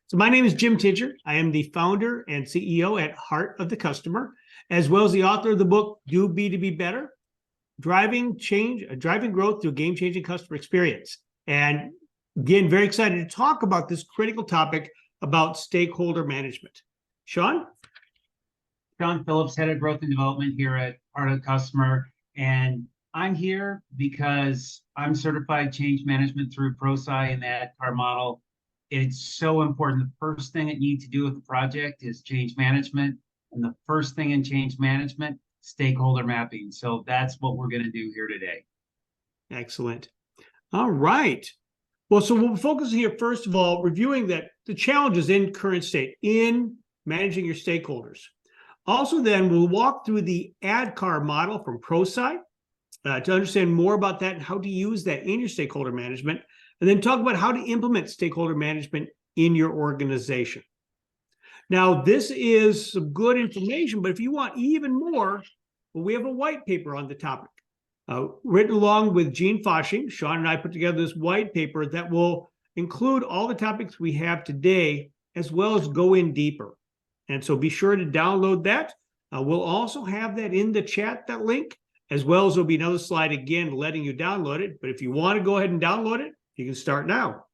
So my name is Jim Tincher. I am the founder and CEO at Heart of the Customer, as well as the author of the book, Do B2B Better, Driving Growth Through Game-Changing Customer Experience. And again, very excited to talk about this critical topic about stakeholder management. Shawn? Shawn Phillips, Head of Growth and Development here at Heart of the Customer. And I'm here because I'm certified change management through ProSci and the ADKAR model. It's so important. The first thing that you need to do with the project is change management. And the first thing in change management, stakeholder mapping. So that's what we're going to do here today. Excellent. All right. Well, so we'll focus here, first of all, reviewing that the challenges in current state in managing your stakeholders. Also, then we'll walk through the ADKAR model from ProSci to understand more about that and how to use that in your stakeholder management, and then talk about how to implement stakeholder management in your organization. Now, this is some good information, but if you want even more, well, we have a white paper on the topic. Written along with Gene Foshing. Shawn and I put together this white paper that will include all the topics we have today, as well as go in deeper. And so be sure to download that. We'll also have that in the chat, that link, as well as there'll be another slide again letting you download it. But if you want to go ahead and download it, you can start now.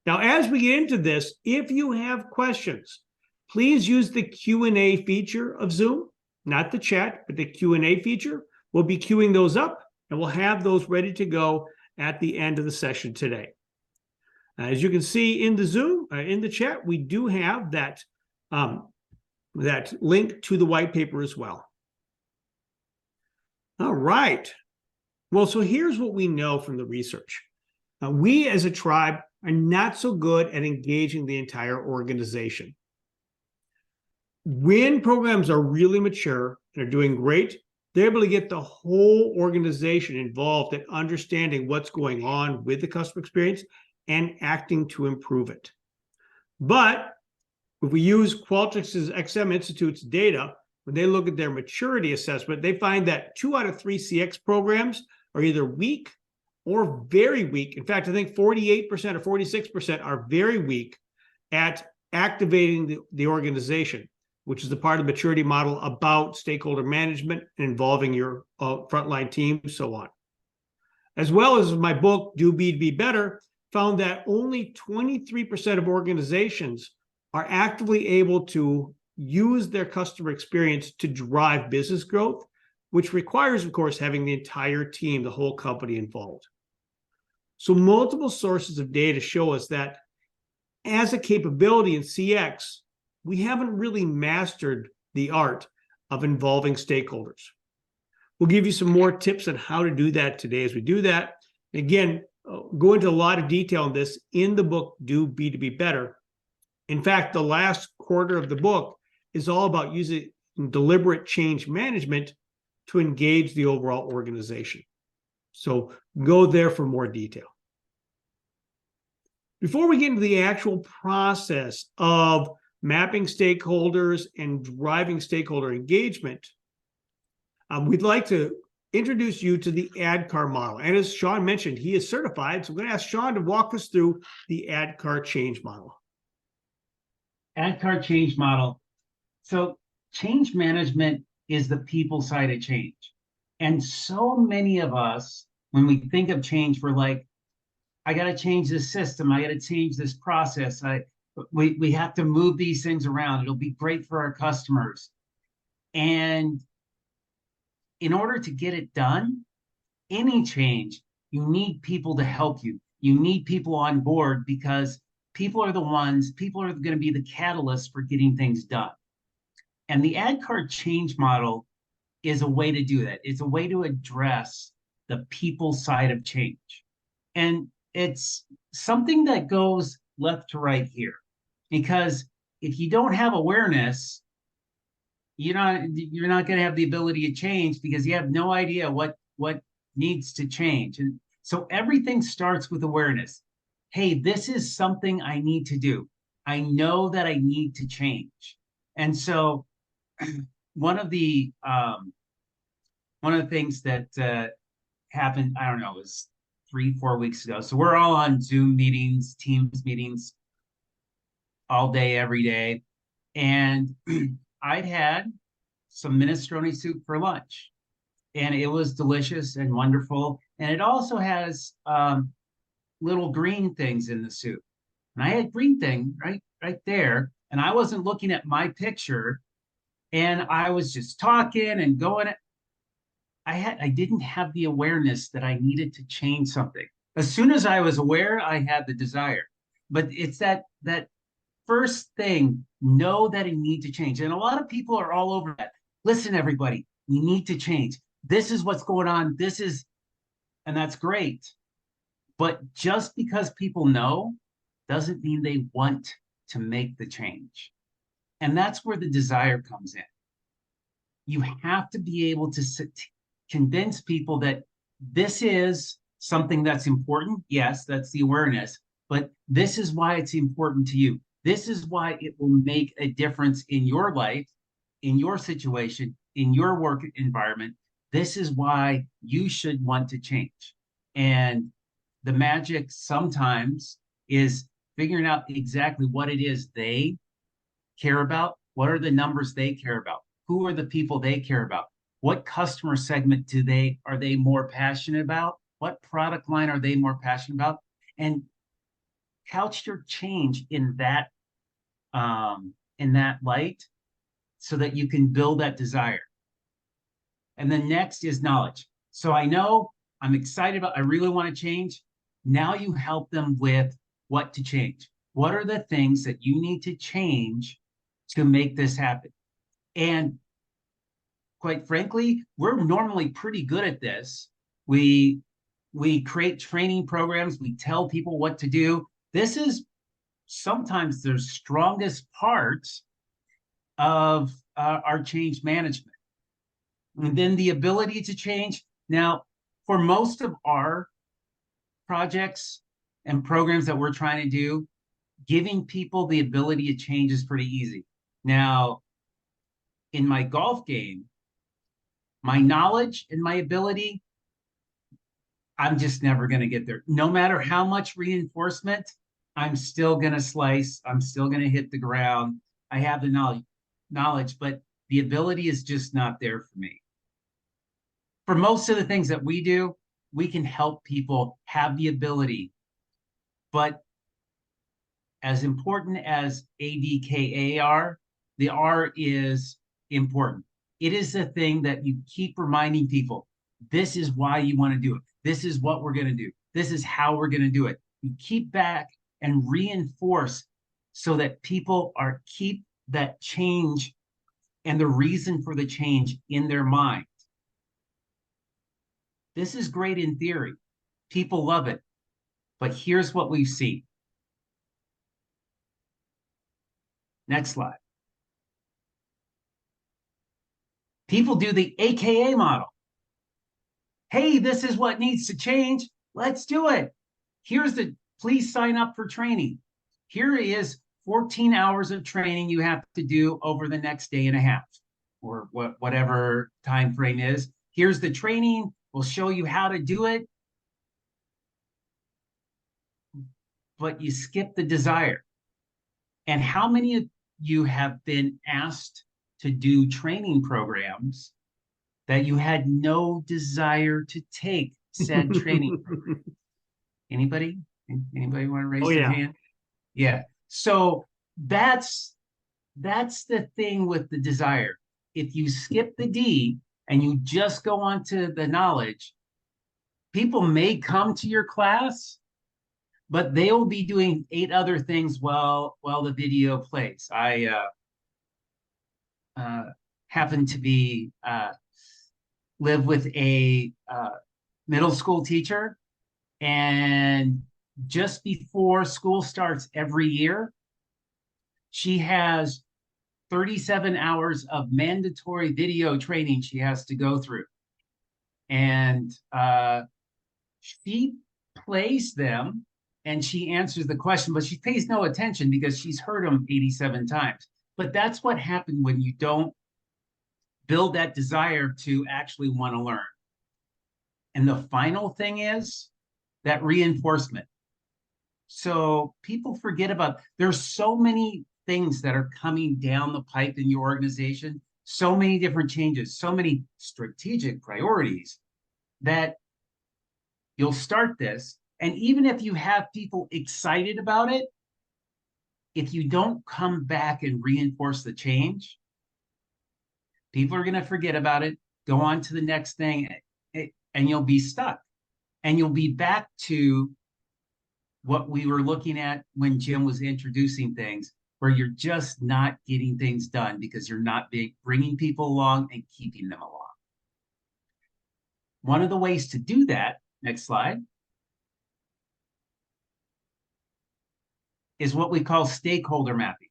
Now, as we get into this, if you have questions, please use the Q&A feature of Zoom, not the chat, but the Q&A feature. We'll be queuing those up, and we'll have those ready to go at the end of the session today. As you can see in the Zoom, in the chat, we do have that, that link to the white paper as well. All right. Well, so here's what we know from the research. We as a tribe are not so good at engaging the entire organization. When programs are really mature and are doing great, they're able to get the whole organization involved in understanding what's going on with the customer experience and acting to improve it. But if we use Qualtrics's XM Institute's data, when they look at their maturity assessment, they find that 2 out of 3 CX programs are either weak or very weak. In fact, I think 48% or 46% are very weak at activating the organization, which is the part of the maturity model about stakeholder management and involving your frontline team, so on. As well as my book, Do B2B Better, found that only 23% of organizations are actively able to use their customer experience to drive business growth, which requires, of course, having the entire team, the whole company involved. So multiple sources of data show us that as a capability in CX, we haven't really mastered the art of involving stakeholders. We'll give you some more tips on how to do that today as we do that. Again, go into a lot of detail on this in the book, Do B2B Better. In fact, the last quarter of the book is all about using deliberate change management to engage the overall organization. So go there for more detail. Before we get into the actual process of mapping stakeholders and driving stakeholder engagement, we'd like to introduce you to the ADKAR model. And as Shawn mentioned, he is certified. So I'm going to ask Shawn to walk us through the ADKAR change model. ADKAR change model. So change management is the people side of change. And so many of us, when we think of change, we're like, I got to change this system. I got to change this process. We have to move these things around. It'll be great for our customers. And in order to get it done, any change, you need people to help you. You need people on board because people are going to be the catalyst for getting things done. And the ADKAR change model is a way to do that. It's a way to address the people side of change. And it's something that goes left to right here, because if you don't have awareness, you're not going to have the ability to change because you have no idea what needs to change. And so everything starts with awareness. Hey, this is something I need to do. I know that I need to change. And so one of the things that happened, I don't know, it was 3-4 weeks ago. So we're all on Zoom meetings, Teams meetings all day, every day. And I'd had some minestrone soup for lunch, and it was delicious and wonderful. And it also has little green things in the soup. And I had green thing right there. And I wasn't looking at my picture, and I was just talking and going. I didn't have the awareness that I needed to change something. As soon as I was aware, I had the desire. But it's that first thing, know that I need to change. And a lot of people are all over that. Listen, everybody, we need to change. This is what's going on. And that's great. But just because people know doesn't mean they want to make the change. And that's where the desire comes in. You have to be able to convince people that this is something that's important. Yes, that's the awareness, but this is why it's important to you. This is why it will make a difference in your life, in your situation, in your work environment. This is why you should want to change. And the magic sometimes is figuring out exactly what it is they care about. What are the numbers they care about? Who are the people they care about? What customer segment are they more passionate about? What product line are they more passionate about? And couch your change in that light so that you can build that desire. And then next is knowledge. So I know I'm excited about, I really want to change. Now you help them with what to change. What are the things that you need to change to make this happen? And quite frankly, we're normally pretty good at this. We create training programs. We tell people what to do. This is sometimes the strongest part of our change management. And then the ability to change. Now, for most of our projects and programs that we're trying to do, giving people the ability to change is pretty easy. Now, in my golf game, my knowledge and my ability, I'm just never going to get there. No matter how much reinforcement, I'm still going to slice. I'm still going to hit the ground. I have the knowledge, but the ability is just not there for me. For most of the things that we do, we can help people have the ability. But as important as ADKA are, the R is important. It is the thing that you keep reminding people, this is why you want to do it. This is what we're going to do. This is how we're going to do it. You keep back and reinforce so that people keep that change and the reason for the change in their mind. This is great in theory. People love it. But here's what we've seen. Next slide. People do the AKA model. Hey, this is what needs to change. Let's do it. Please sign up for training. Here is 14 hours of training you have to do over the next day and a half, or whatever time frame is. Here's the training. We'll show you how to do it. But you skip the desire. And how many of you have been asked to do training programs that you had no desire to take said training program? Anybody want to raise their hand? Yeah. So that's the thing with the desire. If you skip the D and you just go on to the knowledge, people may come to your class, but they will be doing 8 other things while the video plays. I happen to be live with a middle school teacher, and just before school starts every year, she has 37 hours of mandatory video training she has to go through. And she plays them and she answers the question, but she pays no attention because she's heard them 87 times. But that's what happened when you don't build that desire to actually want to learn. And the final thing is that reinforcement. So people forget about, there's so many things that are coming down the pipe in your organization, so many different changes, so many strategic priorities that you'll start this. And even if you have people excited about it, if you don't come back and reinforce the change, people are going to forget about it, go on to the next thing, and you'll be stuck. And you'll be back to what we were looking at when Jim was introducing things, where you're just not getting things done because you're not bringing people along and keeping them along. One of the ways to do that, next slide, is what we call stakeholder mapping.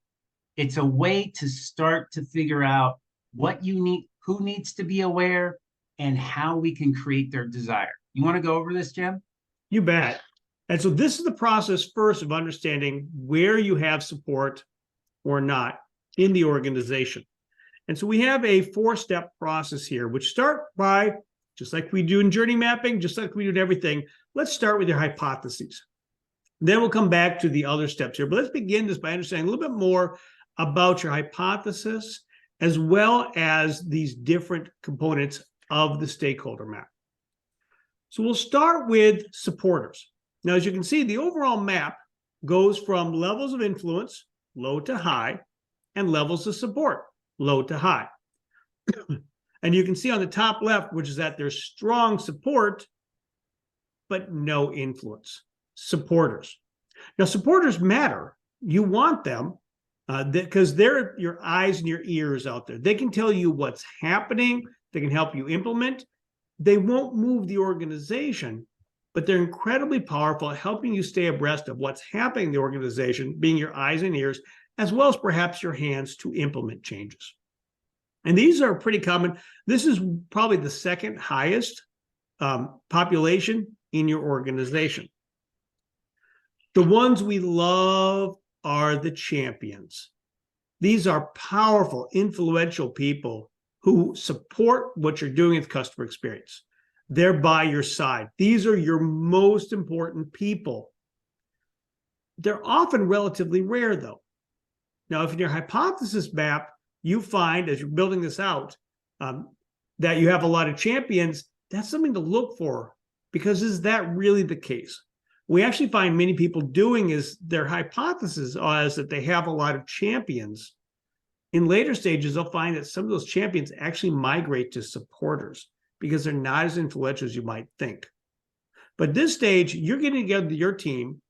It's a way to start to figure out what you need, who needs to be aware, and how we can create their desire. You want to go over this, Jim? You bet. And so this is the process first of understanding where you have support or not in the organization. And so we have a 4-step process here, which start by, just like we do in journey mapping, just like we do in everything, let's start with your hypotheses. Then we'll come back to the other steps here. But let's begin this by understanding a little bit more about your hypothesis, as well as these different components of the stakeholder map. So we'll start with supporters. Now, as you can see, the overall map goes from levels of influence, low to high, and levels of support, low to high. And you can see on the top left, which is that there's strong support, but no influence. Supporters. Now, supporters matter. You want them because they're your eyes and your ears out there. They can tell you what's happening. They can help you implement. They won't move the organization, but they're incredibly powerful at helping you stay abreast of what's happening in the organization, being your eyes and ears, as well as perhaps your hands to implement changes. And these are pretty common. This is probably the second highest population in your organization. The ones we love are the champions. These are powerful, influential people who support what you're doing with customer experience. They're by your side. These are your most important people. They're often relatively rare, though. Now, if in your hypothesis map, you find, as you're building this out, that you have a lot of champions, that's something to look for, because is that really the case? We actually find many people doing is their hypothesis is that they have a lot of champions. In later stages, they'll find that some of those champions actually migrate to supporters because they're not as influential as you might think. But at this stage, you're getting together with your team.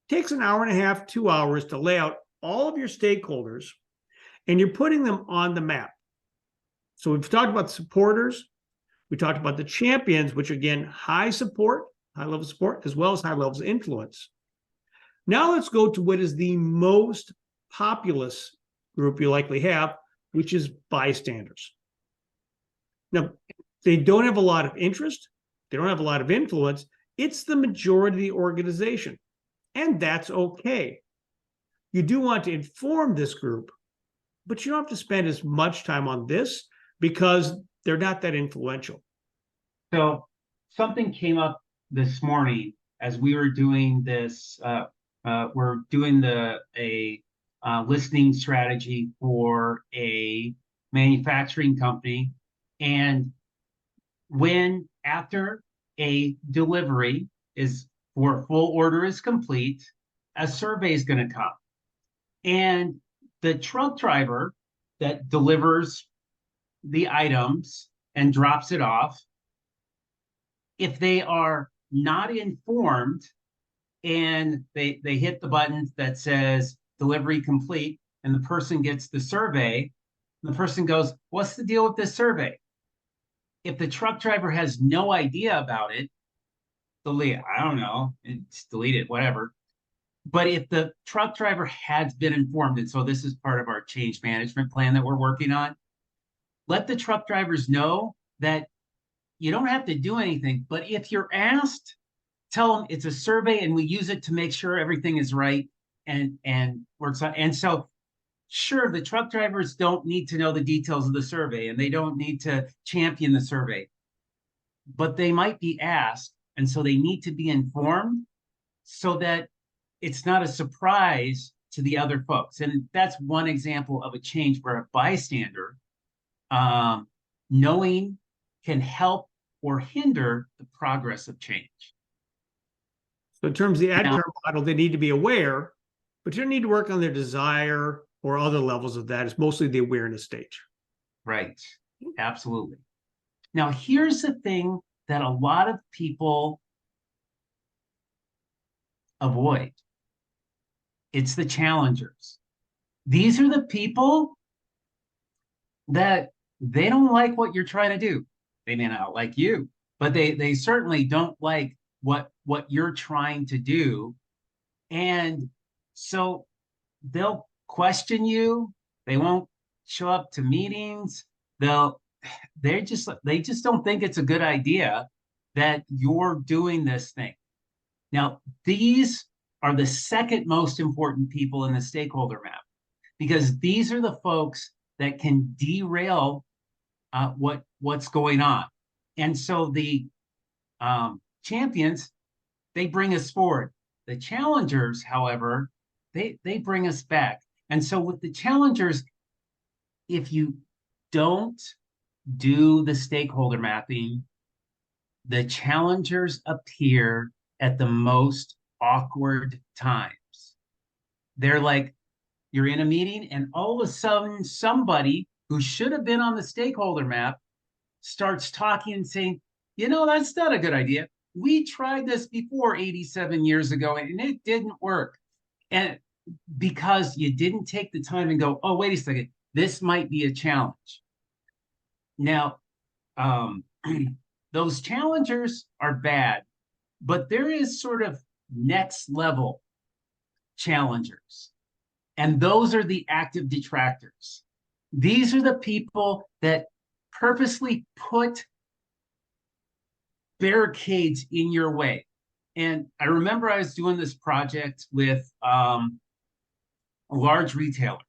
It takes an hour and a half, 2 hours to lay out all of your stakeholders, and you're putting them on the map. So we've talked about supporters. We talked about the champions, which again, high support, high level support, as well as high levels of influence. Now let's go to what is the most populous group you likely have, which is bystanders. Now, they don't have a lot of interest. They don't have a lot of influence. It's the majority of the organization, and that's okay. You do want to inform this group, but you don't have to spend as much time on this because they're not that influential. So something came up this morning as we were doing this. We're doing a listening strategy for a manufacturing company, and when after a delivery is for a full order is complete, a survey is going to come, and the truck driver that delivers the items and drops it off, if they are not informed and they hit the button that says delivery complete and the person gets the survey, the person goes, what's the deal with this survey? If the truck driver has no idea about it, delete it. I don't know, it's deleted, whatever. But if the truck driver has been informed, and so this is part of our change management plan that we're working on, let the truck drivers know that you don't have to do anything, but if you're asked, tell them it's a survey and we use it to make sure everything is right and works out. And so, sure, the truck drivers don't need to know the details of the survey and they don't need to champion the survey, but they might be asked, and so they need to be informed so that it's not a surprise to the other folks. And that's one example of a change where a bystander, knowing, can help or hinder the progress of change. So in terms of the Now, ADKAR model, they need to be aware, but you don't need to work on their desire or other levels of that. It's mostly the awareness stage. right, absolutely. Now, here's the thing that a lot of people avoid. It's the challengers. These are the people that they don't like what you're trying to do. They may not like you, but they certainly don't like what you're trying to do. And so they'll question you. They won't show up to meetings. They just don't think it's a good idea that you're doing this thing. Now, these are the second most important people in the stakeholder map, because these are the folks that can derail what's going on. And so the champions, they bring us forward. The challengers, however, they bring us back. And so with the challengers, if you don't do the stakeholder mapping, the challengers appear at the most awkward times. They're like, you're in a meeting and all of a sudden somebody who should have been on the stakeholder map starts talking and saying, that's not a good idea. We tried this before 87 years ago and it didn't work. And because you didn't take the time and go, oh, wait a second, this might be a challenge. Now, those challengers are bad, but there is sort of next level challengers. And those are the active detractors. These are the people that purposely put barricades in your way. And I remember I was doing this project with a large retailer.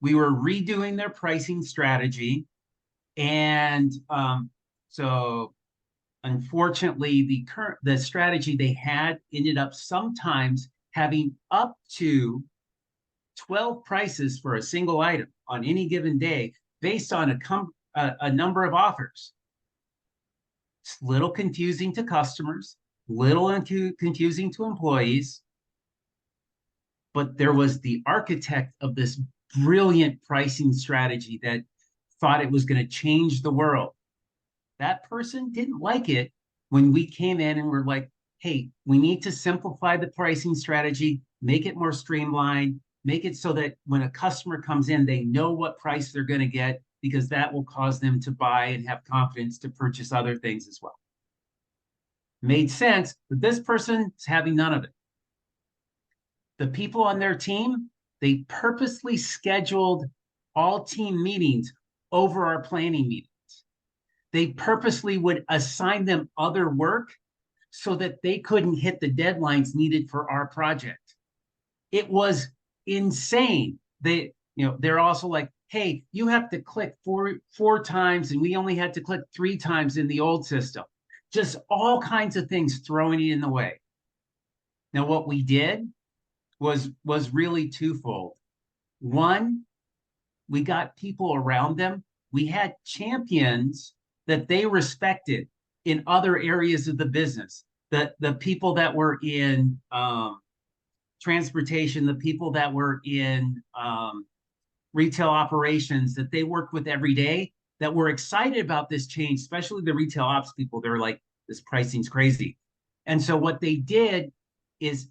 We were redoing their pricing strategy. And so unfortunately, the strategy they had ended up sometimes having up to 12 prices for a single item on any given day based on a number of offers. It's a little confusing to customers, little confusing to employees, but there was the architect of this brilliant pricing strategy that thought it was going to change the world. That person didn't like it when we came in and were like, hey, we need to simplify the pricing strategy, make it more streamlined, make it so that when a customer comes in, they know what price they're going to get, because that will cause them to buy and have confidence to purchase other things as well. Made sense, but this person is having none of it. The people on their team, they purposely scheduled all team meetings over our planning meetings. They purposely would assign them other work so that they couldn't hit the deadlines needed for our project. It was insane. They're also like, hey, you have to click four times and we only had to click 3 times in the old system. Just all kinds of things throwing it in the way. Now, what we did was really twofold. One, we got people around them. We had champions that they respected in other areas of the business. The people that were in transportation, the people that were in retail operations that they worked with every day, that were excited about this change, especially the retail ops people. They're like, this pricing's crazy. And so what they did is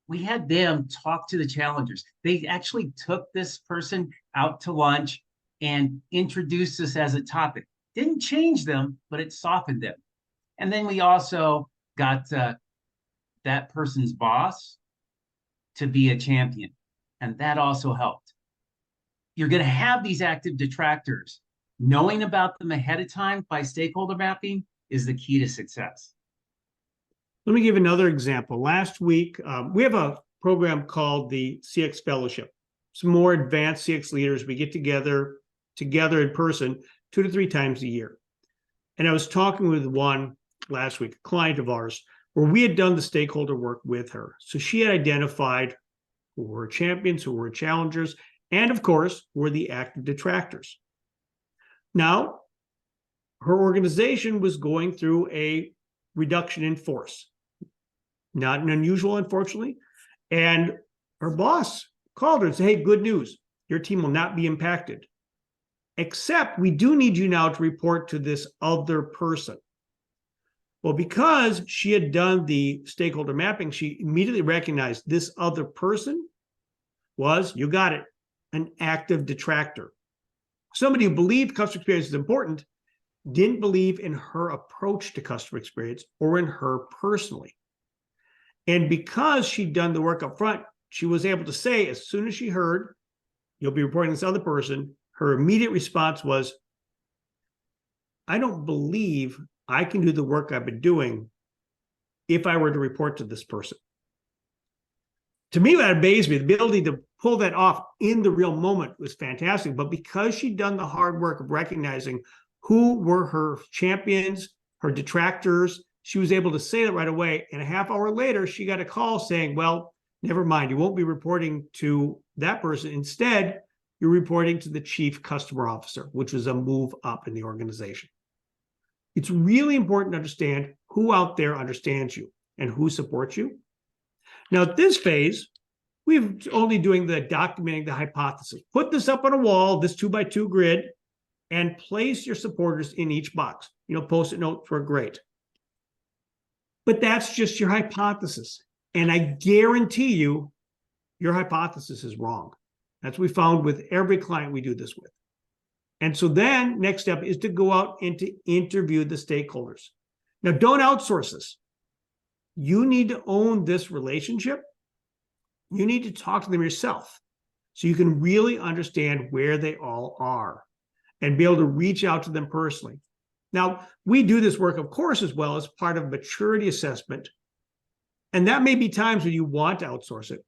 we had them talk to the challengers. They actually took this person out to lunch and introduced us as a topic. Didn't change them, but it softened them. And then we also got that person's boss to be a champion. And that also helped. You're going to have these active detractors. Knowing about them ahead of time by stakeholder mapping is the key to success. Let me give another example. Last week, we have a program called the CX Fellowship. Some more advanced CX leaders, we get together in person 2 to 3 times a year. And I was talking with one last week, a client of ours. where we had done the stakeholder work with her. So she had identified who were champions, who were challengers, and of course, were the active detractors. Now, her organization was going through a reduction in force. Not an unusual, unfortunately. And her boss called her and said, hey, good news. Your team will not be impacted. Except we do need you now to report to this other person. Well, because she had done the stakeholder mapping, she immediately recognized this other person was, you got it, an active detractor. Somebody who believed customer experience is important, didn't believe in her approach to customer experience or in her personally. And because she'd done the work up front, she was able to say, as soon as she heard, you'll be reporting this other person, her immediate response was, I don't believe I can do the work I've been doing if I were to report to this person. To me, that amazed me. The ability to pull that off in the real moment was fantastic. But because she'd done the hard work of recognizing who were her champions, her detractors, she was able to say that right away. And a half hour later, she got a call saying, well, never mind, you won't be reporting to that person. Instead, you're reporting to the chief customer officer, which was a move up in the organization. It's really important to understand who out there understands you and who supports you. Now, at this phase, we're only doing the documenting the hypothesis. Put this up on a wall, this 2x2 grid, and place your supporters in each box. Post-it notes were great. But that's just your hypothesis. And I guarantee you, your hypothesis is wrong. That's what we found with every client we do this with. And so then next step is to go out and to interview the stakeholders. Now, don't outsource this. You need to own this relationship. You need to talk to them yourself so you can really understand where they all are and be able to reach out to them personally. Now, we do this work, of course, as well as part of maturity assessment. And that may be times when you want to outsource it,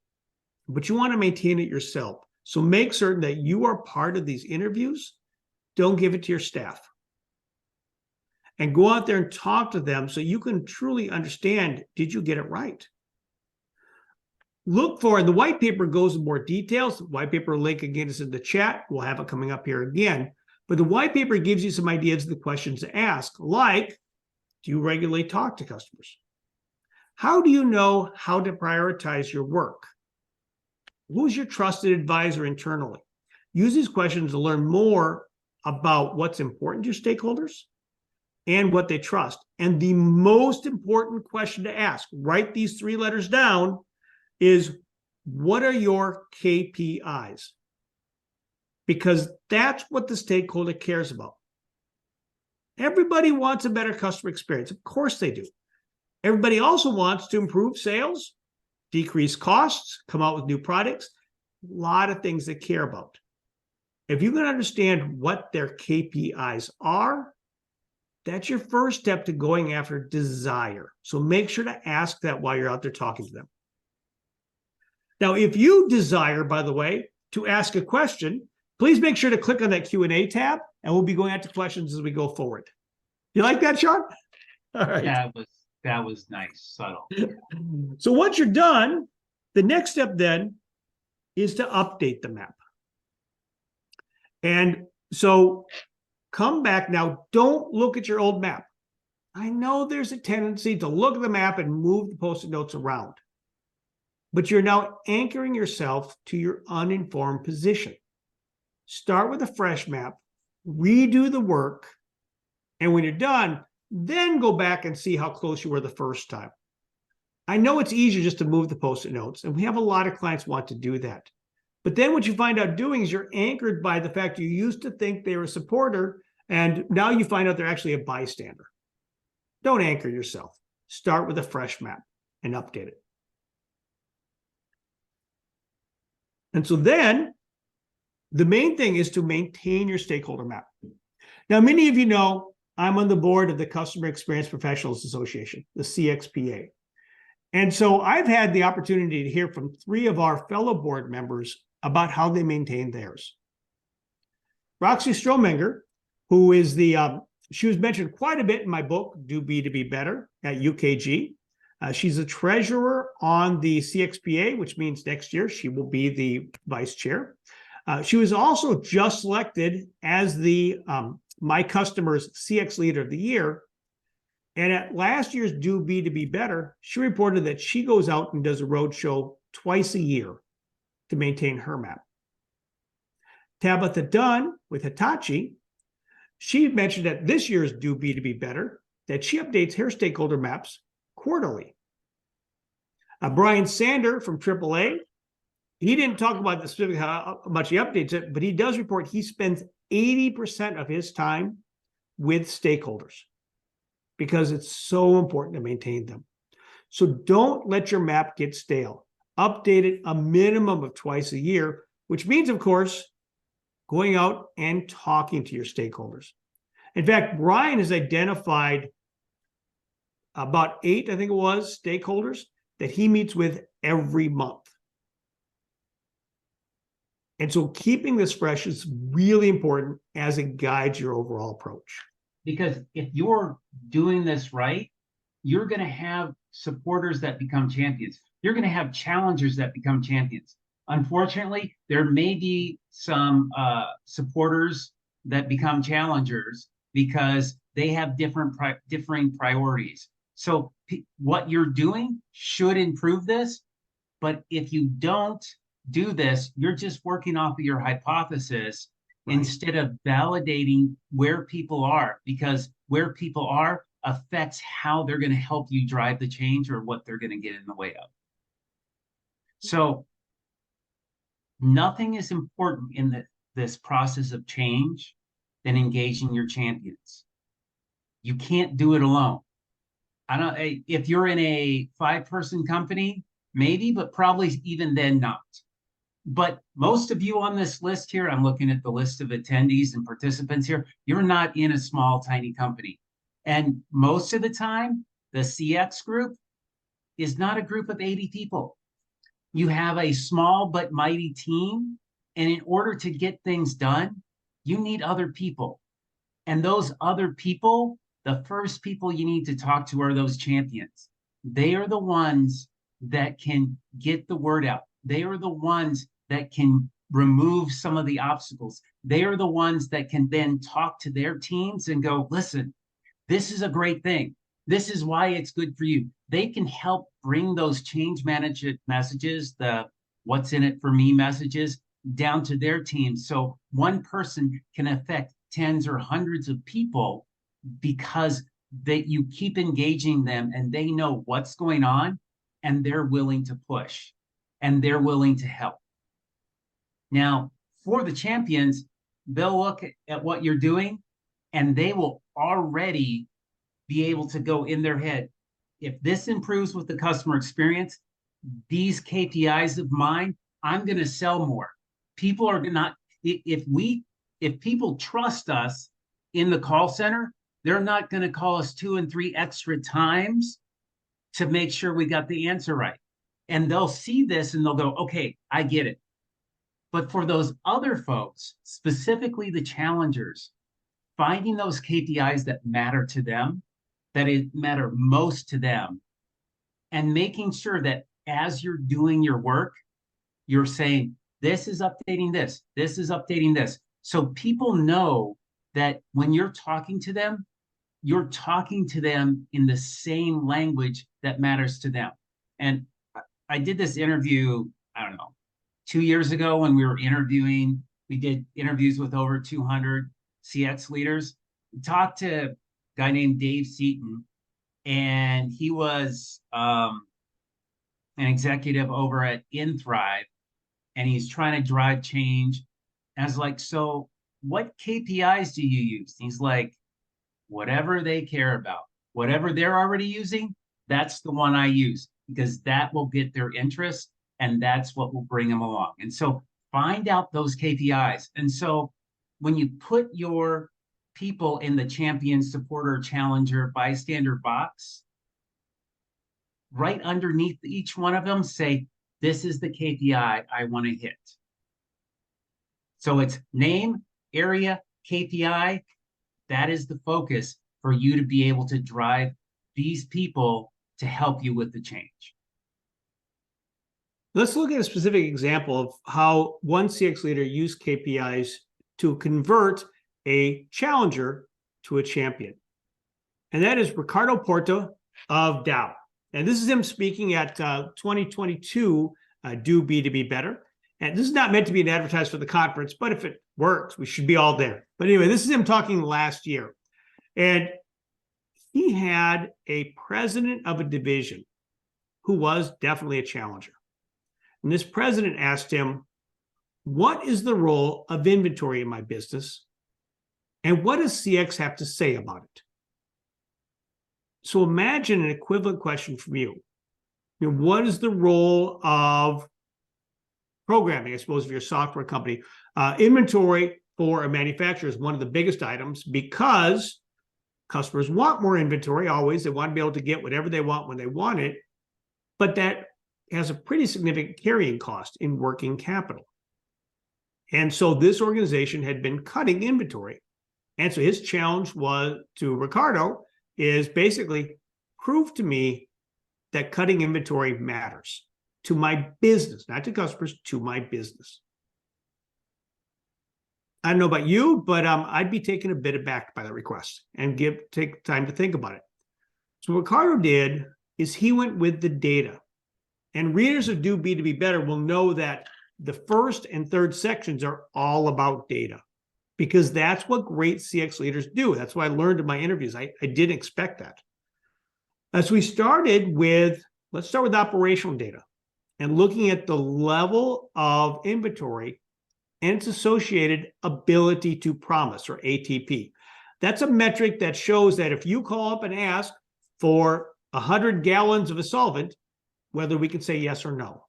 but you want to maintain it yourself. So make certain that you are part of these interviews. Don't give it to your staff. And go out there and talk to them so you can truly understand, did you get it right? Look for, and the white paper goes in more details. The white paper link again is in the chat. We'll have it coming up here again. But the white paper gives you some ideas of the questions to ask, like, do you regularly talk to customers? How do you know how to prioritize your work? Who's your trusted advisor internally? Use these questions to learn more about what's important to your stakeholders and what they trust. And the most important question to ask, write these 3 letters down, is what are your KPIs? Because that's what the stakeholder cares about. Everybody wants a better customer experience. Of course they do. Everybody also wants to improve sales, decrease costs, come out with new products, a lot of things they care about. If you can understand what their KPIs are, that's your first step to going after desire. So make sure to ask that while you're out there talking to them. Now, if you desire, by the way, to ask a question, please make sure to click on that Q&A tab, and we'll be going out to questions as we go forward. You like that, Shawn? All right. That was nice, subtle. So once you're done, the next step then is to update the map. And so come back now. Don't look at your old map. I know there's a tendency to look at the map and move the Post-it notes around, but you're now anchoring yourself to your uninformed position. Start with a fresh map, redo the work, and when you're done, then go back and see how close you were the first time. I know it's easier just to move the Post-it notes, and we have a lot of clients want to do that. But then what you find out doing is you're anchored by the fact you used to think they were a supporter, and now you find out they're actually a bystander. Don't anchor yourself. Start with a fresh map and update it. And so then the main thing is to maintain your stakeholder map. Now, many of you know I'm on the board of the Customer Experience Professionals Association, the CXPA. And so I've had the opportunity to hear from 3 of our fellow board members about how they maintain theirs. Roxy Stromenger, who is she was mentioned quite a bit in my book, Do B2B Better, at UKG. She's a treasurer on the CXPA, which means next year she will be the vice chair. She was also just selected as the My Customers CX Leader of the Year. And at last year's Do B2B Better, she reported that she goes out and does a roadshow twice a year to maintain her map. Tabitha Dunn with Hitachi, she mentioned at this year's Do B2B Better that she updates her stakeholder maps quarterly. Brian Sander from AAA, he didn't talk about the specific how much he updates it, but he does report he spends 80% of his time with stakeholders because it's so important to maintain them. So don't let your map get stale. Update it a minimum of twice a year, which means, of course, going out and talking to your stakeholders. In fact, Brian has identified about 8, I think it was, stakeholders that he meets with every month. And so keeping this fresh is really important as it guides your overall approach. Because if you're doing this right, you're going to have supporters that become champions. You're going to have challengers that become champions. Unfortunately, there may be some supporters that become challengers because they have differing priorities. So what you're doing should improve this. But if you don't do this, you're just working off of your hypothesis instead of validating where people are, because where people are affects how they're going to help you drive the change or what they're going to get in the way of. So nothing is important in this process of change than engaging your champions. You can't do it alone. If you're in a 5-person company, maybe, but probably even then not. But most of you on this list here, I'm looking at the list of attendees and participants here, you're not in a small, tiny company. And most of the time, the CX group is not a group of 80 people. You have a small but mighty team. And in order to get things done, you need other people. And those other people, the first people you need to talk to are those champions. They are the ones that can get the word out. They are the ones that can remove some of the obstacles. They are the ones that can then talk to their teams and go, listen, this is a great thing. This is why it's good for you. They can help bring those change management messages, the what's in it for me messages, down to their teams. So one person can affect tens or hundreds of people because you keep engaging them and they know what's going on and they're willing to push and they're willing to help. Now, for the champions, they'll look at what you're doing and they will already be able to go in their head. If this improves with the customer experience, these KPIs of mine, I'm going to sell more. People are not, if people trust us in the call center, they're not going to call us 2 and 3 extra times to make sure we got the answer right. And they'll see this and they'll go, okay, I get it. But for those other folks, specifically the challengers, finding those KPIs that matter to them, that matter most to them, and making sure that as you're doing your work, you're saying, this is updating this, this is updating this. So people know that when you're talking to them, you're talking to them in the same language that matters to them. And I did this interview, I don't know, 2 years ago when we were interviewing, we did interviews with over 200 CX leaders. We talked to a guy named Dave Seaton, and he was an executive over at InThrive, and he's trying to drive change. And I was like, so what KPIs do you use? And he's like, whatever they care about, whatever they're already using, that's the one I use because that will get their interest and that's what will bring them along. And so find out those KPIs. And so when you put your people in the champion, supporter, challenger, bystander box, right underneath each one of them, say, this is the KPI I want to hit. So it's name, area, KPI. That is the focus for you to be able to drive these people to help you with the change. Let's look at a specific example of how one CX leader used KPIs to convert a challenger to a champion. And that is Ricardo Porto of Dow. And this is him speaking at 2022 Do B2B Better. And this is not meant to be an advertisement for the conference, but if it works, we should be all there. But anyway, this is him talking last year. And he had a president of a division who was definitely a challenger. And this president asked him, what is the role of inventory in my business? And what does CX have to say about it? So imagine an equivalent question from you. What is the role of programming, I suppose, if you're a software company? Inventory for a manufacturer is one of the biggest items because customers want more inventory always. They want to be able to get whatever they want when they want it. But that has a pretty significant carrying cost in working capital. And so this organization had been cutting inventory. And so his challenge was to Ricardo is basically prove to me that cutting inventory matters to my business, not to customers, to my business. I don't know about you, but I'd be taken a bit aback by that request and take time to think about it. So what Ricardo did is he went with the data. And readers of Do B2B Better will know that the first and third sections are all about data because that's what great CX leaders do. That's what I learned in my interviews. I didn't expect that. As we started with, let's start with operational data and looking at the level of inventory and its associated ability to promise, or ATP. That's a metric that shows that if you call up and ask for 100 gallons of a solvent, whether we can say yes or no.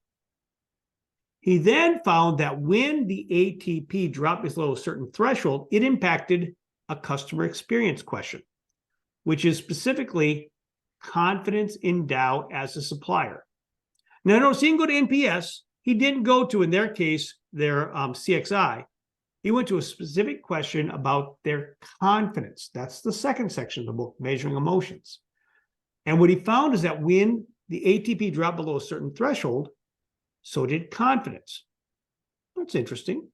He then found that when the ATP dropped below a certain threshold, it impacted a customer experience question, which is specifically confidence in Dow as a supplier. Now, notice he didn't go to NPS. He didn't go to, in their case, their CXI. He went to a specific question about their confidence. That's the second section of the book, Measuring Emotions. And what he found is that when the ATP dropped below a certain threshold, so did confidence. That's interesting.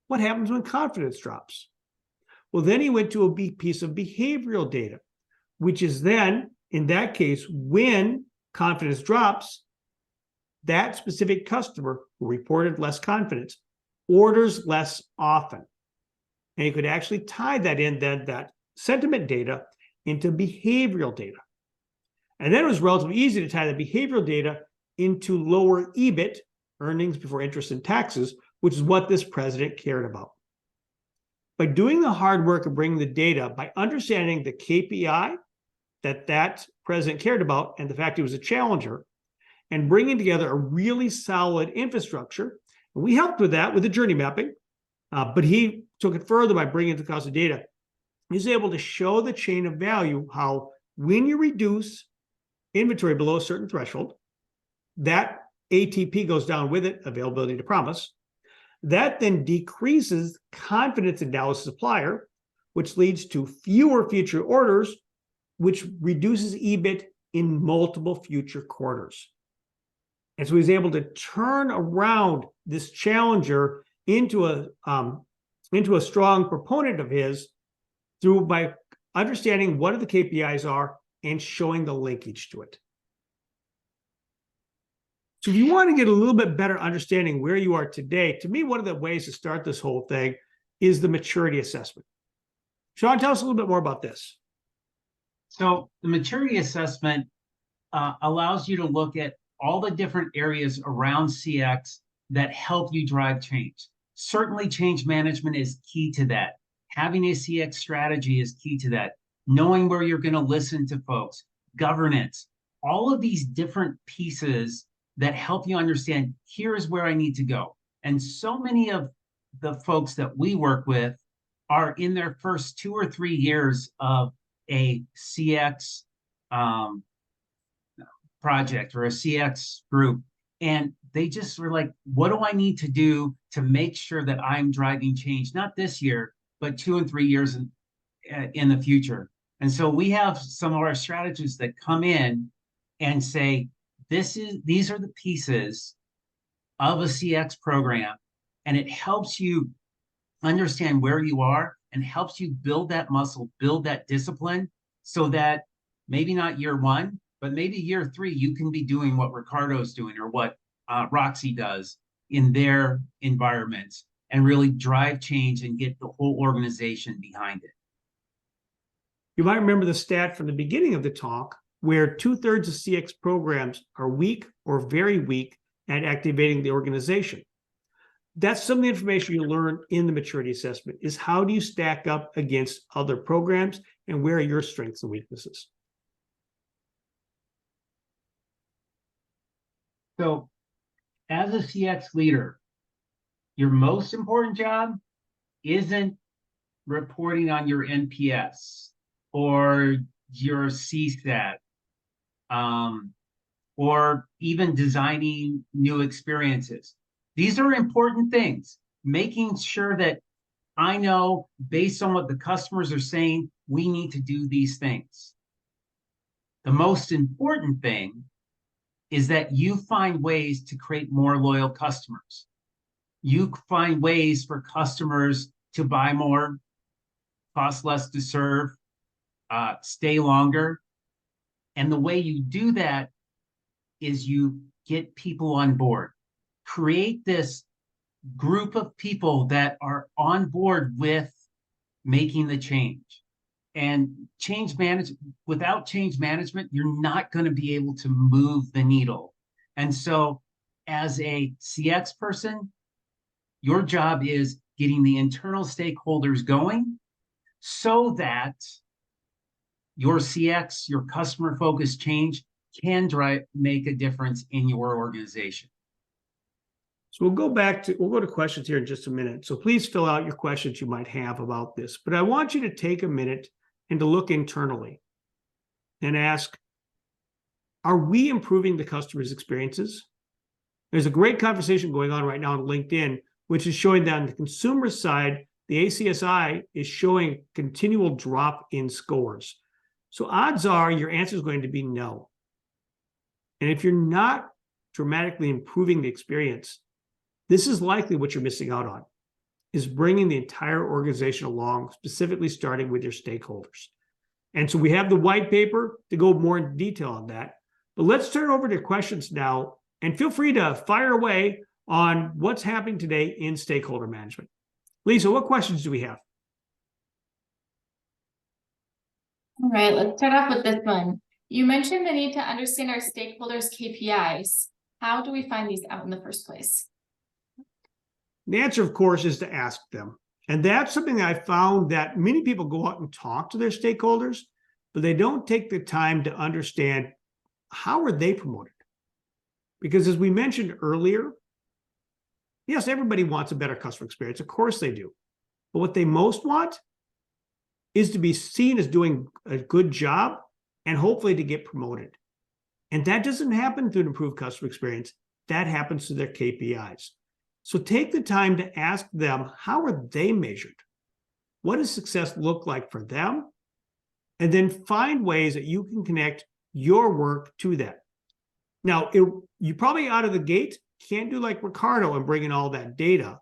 What happens when confidence drops? Well, then he went to a piece of behavioral data, which is then, in that case, when confidence drops, that specific customer who reported less confidence orders less often. And you could actually tie that in, then that sentiment data into behavioral data. And then it was relatively easy to tie the behavioral data into lower EBIT, earnings before interest and taxes, which is what this president cared about. By doing the hard work of bringing the data, by understanding the KPI that president cared about and the fact he was a challenger, and bringing together a really solid infrastructure, and we helped with that with the journey mapping, but he took it further by bringing the cost of data. He's able to show the chain of value how when you reduce inventory below a certain threshold, that ATP goes down with it, availability to promise. That then decreases confidence in Dow as a supplier, which leads to fewer future orders, which reduces EBIT in multiple future quarters. And so he's able to turn around this challenger into a strong proponent of his by understanding what the KPIs are and showing the linkage to it. So if you want to get a little bit better understanding where you are today, to me, one of the ways to start this whole thing is the maturity assessment. Shawn, tell us a little bit more about this. So the maturity assessment allows you to look at all the different areas around CX that help you drive change. Certainly change management is key to that. Having a CX strategy is key to that. Knowing where you're going to listen to folks, governance, all of these different pieces that help you understand, here's where I need to go. And so many of the folks that we work with are in their first 2 or 3 years of a CX project or a CX group. And they just were like, what do I need to do to make sure that I'm driving change, not this year, but 2 and 3 years in the future? And so we have some of our strategists that come in and say, these are the pieces of a CX program, and it helps you understand where you are and helps you build that muscle, build that discipline, so that maybe not year one, but maybe year three, you can be doing what Ricardo's doing or what Roxy does in their environments and really drive change and get the whole organization behind it. You might remember the stat from the beginning of the talk where 2/3 of CX programs are weak or very weak at activating the organization. That's some of the information you learn in the maturity assessment, is how do you stack up against other programs and where are your strengths and weaknesses? So as a CX leader, your most important job isn't reporting on your NPS or your CSAT, or even designing new experiences. These are important things. Making sure that I know, based on what the customers are saying, we need to do these things. The most important thing is that you find ways to create more loyal customers. You find ways for customers to buy more, cost less to serve, stay longer. And the way you do that is you get people on board. Create this group of people that are on board with making the change. And without change management, you're not going to be able to move the needle. And so as a CX person, your job is getting the internal stakeholders going so that your CX, your customer focused change, can make a difference in your organization. So we'll go to questions here in just a minute. So please fill out your questions you might have about this. But I want you to take a minute and to look internally and ask, are we improving the customer's experiences? There's a great conversation going on right now on LinkedIn, which is showing that on the consumer side, the ACSI is showing continual drop in scores. So odds are your answer is going to be no. And if you're not dramatically improving the experience, this is likely what you're missing out on, is bringing the entire organization along, specifically starting with your stakeholders. And so we have the white paper to go more in detail on that. But let's turn over to questions now, and feel free to fire away on what's happening today in stakeholder management. Lisa, what questions do we have? All right, let's start off with this one. You mentioned the need to understand our stakeholders' KPIs. How do we find these out in the first place? The answer, of course, is to ask them. And that's something that I found, that many people go out and talk to their stakeholders, but they don't take the time to understand how are they promoted. Because as we mentioned earlier, yes, everybody wants a better customer experience. Of course they do. But what they most want is to be seen as doing a good job and hopefully to get promoted. And that doesn't happen through an improved customer experience. That happens through their KPIs. So take the time to ask them, how are they measured? What does success look like for them? And then find ways that you can connect your work to that. Now, you probably out of the gate can't do like Ricardo and bring in all that data.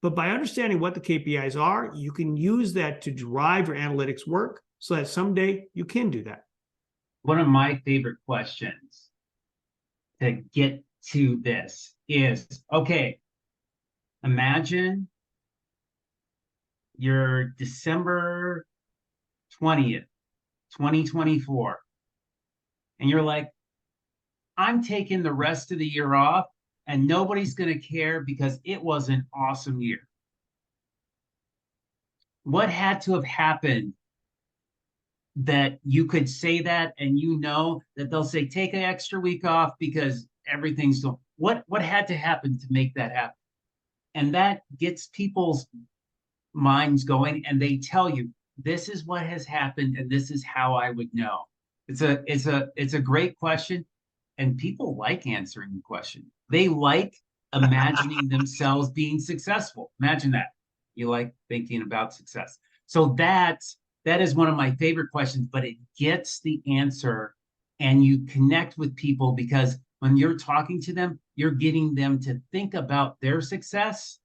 But by understanding what the KPIs are, you can use that to drive your analytics work so that someday you can do that. One of my favorite questions to get to this is, okay, imagine you're December 20th, 2024, and you're like, I'm taking the rest of the year off and nobody's going to care because it was an awesome year. What had to have happened that you could say that, and you know that they'll say, take an extra week off because everything's still, what had to happen to make that happen? And that gets people's minds going, and they tell you, this is what has happened and this is how I would know. It's a great question, and people like answering the question. They like imagining themselves being successful. Imagine that. You like thinking about success. So that is one of my favorite questions, but it gets the answer and you connect with people, because when you're talking to them, you're getting them to think about their success,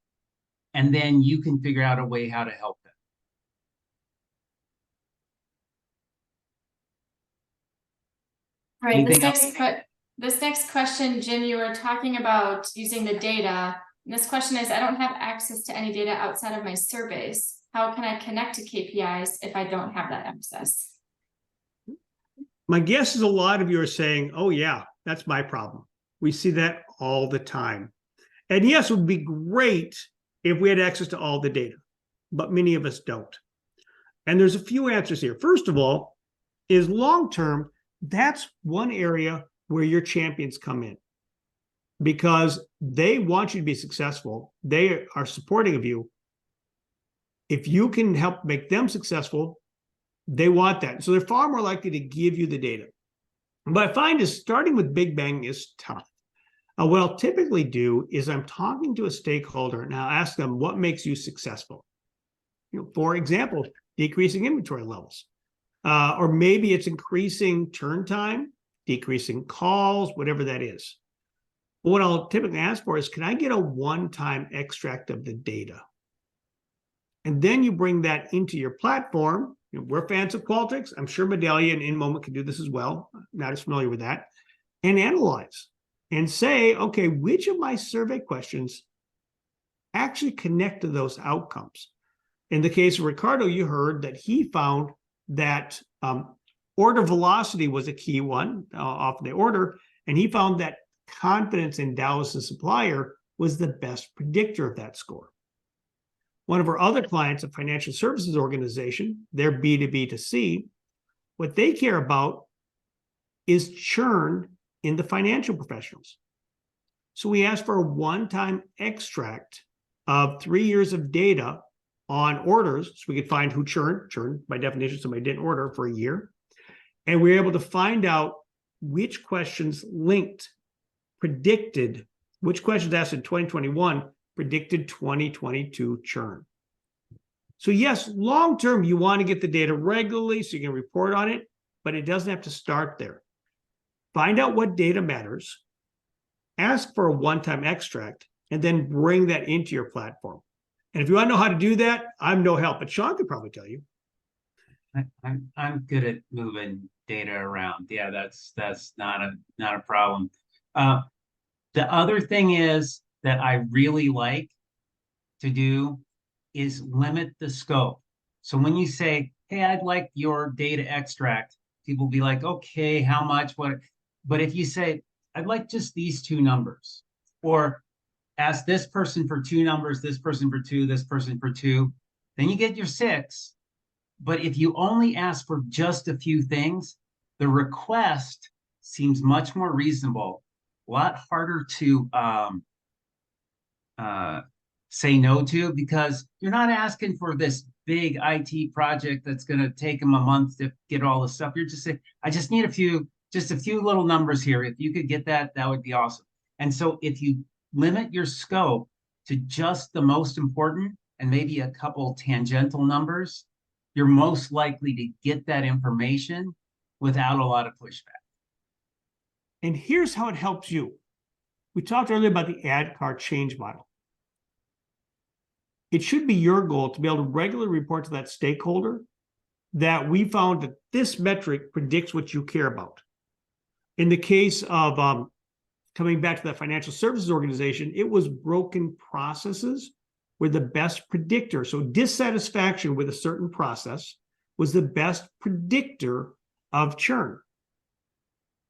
and then you can figure out a way how to help them. Right, Anything this next question, Jim, you were talking about using the data. And this question is, I don't have access to any data outside of my surveys. How can I connect to KPIs if I don't have that access? My guess is a lot of you are saying, oh yeah, that's my problem. We see that all the time. And yes, it would be great if we had access to all the data, but many of us don't. And there's a few answers here. First of all, is long-term, that's one area where your champions come in, because they want you to be successful. They are supporting of you. If you can help make them successful, they want that. So they're far more likely to give you the data. What I find is starting with Big Bang is tough. What I'll typically do is I'm talking to a stakeholder and I'll ask them, what makes you successful? For example, decreasing inventory levels. Or maybe it's increasing turn time, decreasing calls, whatever that is. But what I'll typically ask for is, can I get a one-time extract of the data? And then you bring that into your platform. We're fans of Qualtrics. I'm sure Medallia and InMoment can do this as well. I'm not as familiar with that. And analyze and say, okay, which of my survey questions actually connect to those outcomes? In the case of Ricardo, you heard that he found that order velocity was a key one off the order, and he found that confidence in Dallas' supplier was the best predictor of that score. One of our other clients, a financial services organization, they're B2B2C, what they care about is churn in the financial professionals. So we asked for a one-time extract of 3 years of data on orders, so we could find who churned by definition, somebody didn't order for a year. And we were able to find out which questions predicted, which questions asked in 2021 predicted 2022 churn. So yes, long-term, you want to get the data regularly so you can report on it, but it doesn't have to start there. Find out what data matters, ask for a one-time extract, and then bring that into your platform. And if you want to know how to do that, I'm no help, but Shawn could probably tell you. I'm good at moving data around. Yeah, that's not a problem. The other thing is that I really like to do is limit the scope. So when you say, hey, I'd like your data extract, people will be like, okay, how much, what? But if you say, I'd like just these 2 numbers, or ask this person for 2 numbers, this person for 2, this person for 2, then you get your 6. But if you only ask for just a few things, the request seems much more reasonable, a lot harder to say no to, because you're not asking for this big IT project that's going to take them a month to get all the stuff. You're just saying, I just need just a few little numbers here. If you could get that, that would be awesome. And so if you limit your scope to just the most important and maybe a couple tangential numbers, you're most likely to get that information without a lot of pushback. And here's how it helps you. We talked earlier about the ad card change model. It should be your goal to be able to regularly report to that stakeholder that we found that this metric predicts what you care about. In the case of coming back to that financial services organization, it was broken processes were the best predictor. So dissatisfaction with a certain process was the best predictor of churn.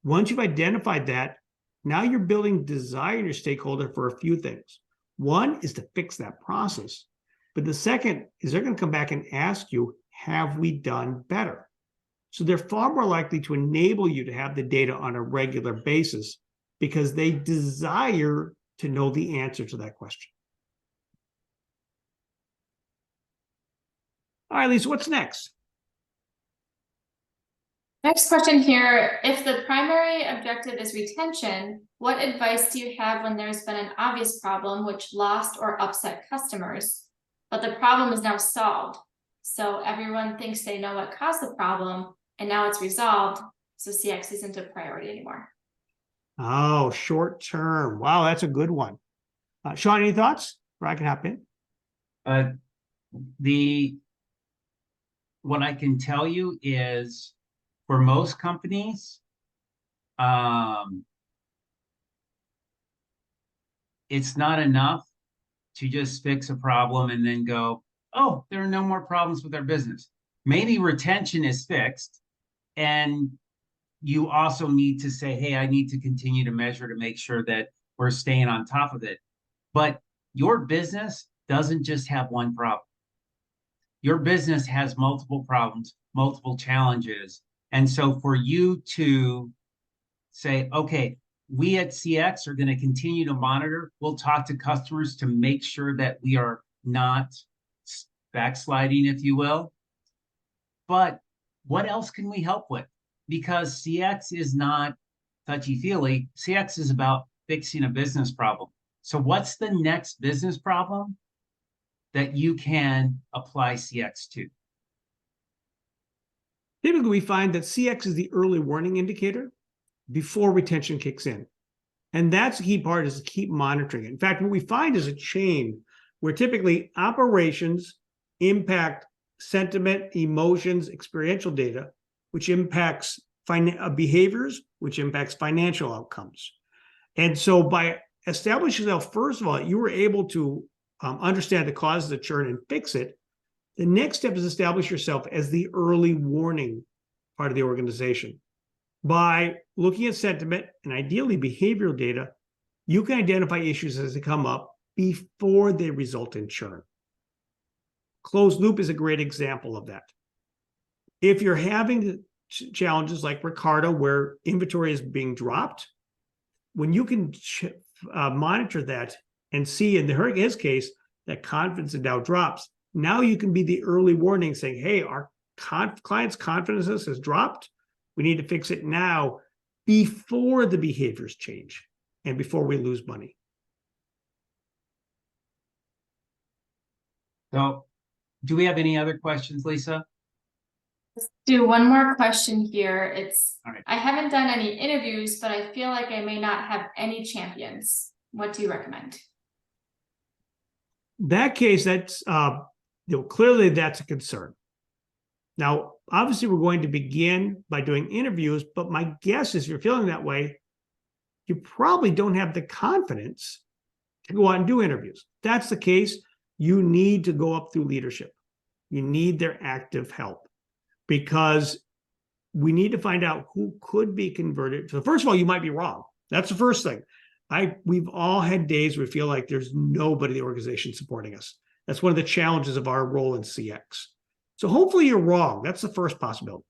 Once you've identified that, now you're building desire in your stakeholder for a few things. One is to fix that process. But the second is they're going to come back and ask you, have we done better? So they're far more likely to enable you to have the data on a regular basis because they desire to know the answer to that question. All right, Lisa, what's next? Next question here. If the primary objective is retention, what advice do you have when there's been an obvious problem which lost or upset customers, but the problem is now solved? So everyone thinks they know what caused the problem and now it's resolved. So CX isn't a priority anymore. Oh, short term. Wow, that's a good one. Shawn, any thoughts? Or I can hop in. What I can tell you is for most companies, it's not enough to just fix a problem and then go, oh, there are no more problems with our business. Maybe retention is fixed, and you also need to say, hey, I need to continue to measure to make sure that we're staying on top of it. But your business doesn't just have one problem. Your business has multiple problems, multiple challenges. And so for you to say, okay, we at CX are going to continue to monitor. We'll talk to customers to make sure that we are not backsliding, if you will. But what else can we help with? Because CX is not touchy-feely. CX is about fixing a business problem. So what's the next business problem that you can apply CX to? Typically, we find that CX is the early warning indicator before retention kicks in. And that's the key part, is to keep monitoring it. In fact, what we find is a chain where typically operations impact sentiment, emotions, experiential data, which impacts behaviors, which impacts financial outcomes. And so by establishing yourself, first of all, you were able to understand the causes of churn and fix it. The next step is establish yourself as the early warning part of the organization. By looking at sentiment and ideally behavioral data, you can identify issues as they come up before they result in churn. Closed loop is a great example of that. If you're having challenges like Ricardo, where inventory is being dropped, when you can monitor that and see in his case that confidence in Dow drops, now you can be the early warning saying, hey, our client's confidence has dropped. We need to fix it now before the behaviors change and before we lose money. So do we have any other questions, Lisa? Let's do one more question here. All right. I haven't done any interviews, but I feel like I may not have any champions. What do you recommend? That case, that's clearly that's a concern. Now, obviously, we're going to begin by doing interviews, but my guess is if you're feeling that way, you probably don't have the confidence to go out and do interviews. If that's the case, you need to go up through leadership. You need their active help, because we need to find out who could be converted. So first of all, you might be wrong. That's the first thing. We've all had days where we feel like there's nobody in the organization supporting us. That's one of the challenges of our role in CX. So hopefully you're wrong. That's the first possibility.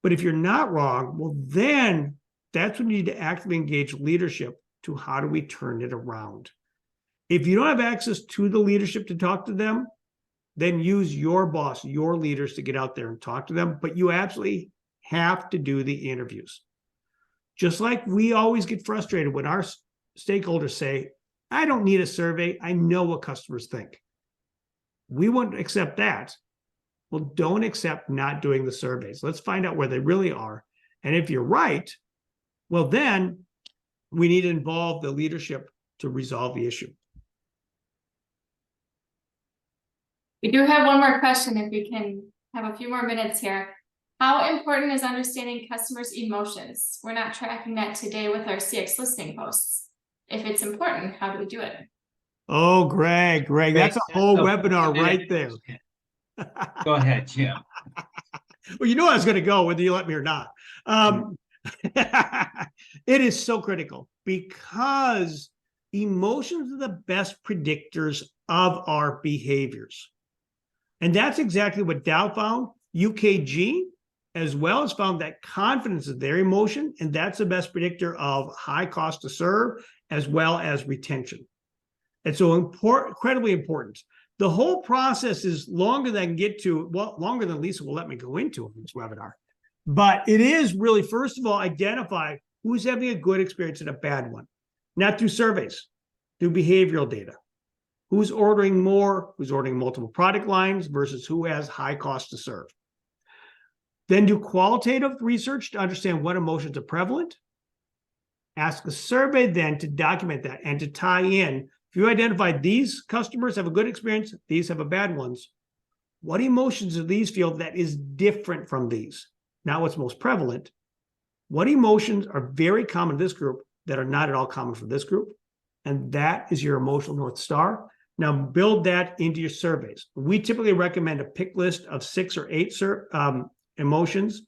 But if you're not wrong, well, then that's when you need to actively engage leadership to how do we turn it around. If you don't have access to the leadership to talk to them, then use your boss, your leaders to get out there and talk to them. But you absolutely have to do the interviews. Just like we always get frustrated when our stakeholders say, I don't need a survey. I know what customers think. We won't accept that. Well, don't accept not doing the surveys. Let's find out where they really are. And if you're right, well, then we need to involve the leadership to resolve the issue. We do have one more question if we can have a few more minutes here. How important is understanding customers' emotions? We're not tracking that today with our CX listening posts. If it's important, how do we do it? Oh, Greg, that's a whole webinar right there. Go ahead, Jim. Well, you know I was going to go whether you let me or not. It is so critical because emotions are the best predictors of our behaviors. And that's exactly what Dow found. UKG as well has found that confidence is their emotion, and that's the best predictor of high cost to serve as well as retention. And so incredibly important. The whole process is longer than I can get to, well, longer than Lisa will let me go into in this webinar. But it is really, first of all, identify who's having a good experience and a bad one. Not through surveys, through behavioral data. Who's ordering more, who's ordering multiple product lines versus who has high cost to serve. Then do qualitative research to understand what emotions are prevalent. Ask a survey then to document that and to tie in. If you identify these customers have a good experience, these have a bad ones, what emotions do these feel that is different from these? Not what's most prevalent. What emotions are very common to this group that are not at all common for this group? And that is your emotional North Star. Now build that into your surveys. We typically recommend a pick list of 6 or 8 emotions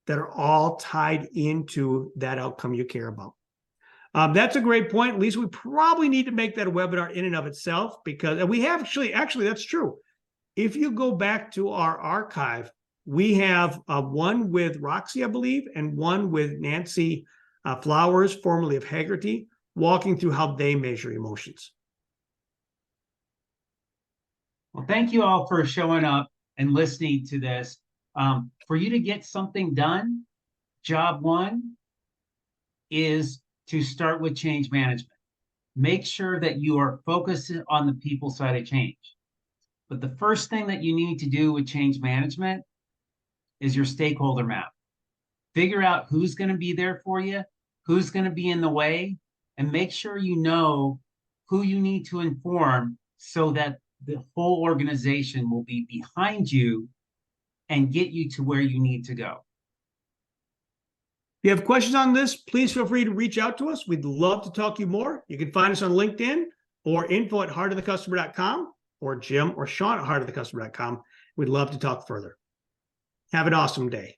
that are all tied into that outcome you care about. That's a great point. Lisa, we probably need to make that a webinar in and of itself, because and we have actually that's true. If you go back to our archive, we have one with Roxy, I believe, and one with Nancy Flowers, formerly of Haggerty, walking through how they measure emotions. Well, thank you all for showing up and listening to this. For you to get something done, job one is to start with change management. Make sure that you are focused on the people side of change. But the first thing that you need to do with change management is your stakeholder map. Figure out who's going to be there for you, who's going to be in the way, and make sure you know who you need to inform so that the whole organization will be behind you and get you to where you need to go. If you have questions on this, please feel free to reach out to us. We'd love to talk to you more. You can find us on LinkedIn or info@heartofthecustomer.com or Jim or Shawn at heartofthecustomer.com. We'd love to talk further. Have an awesome day.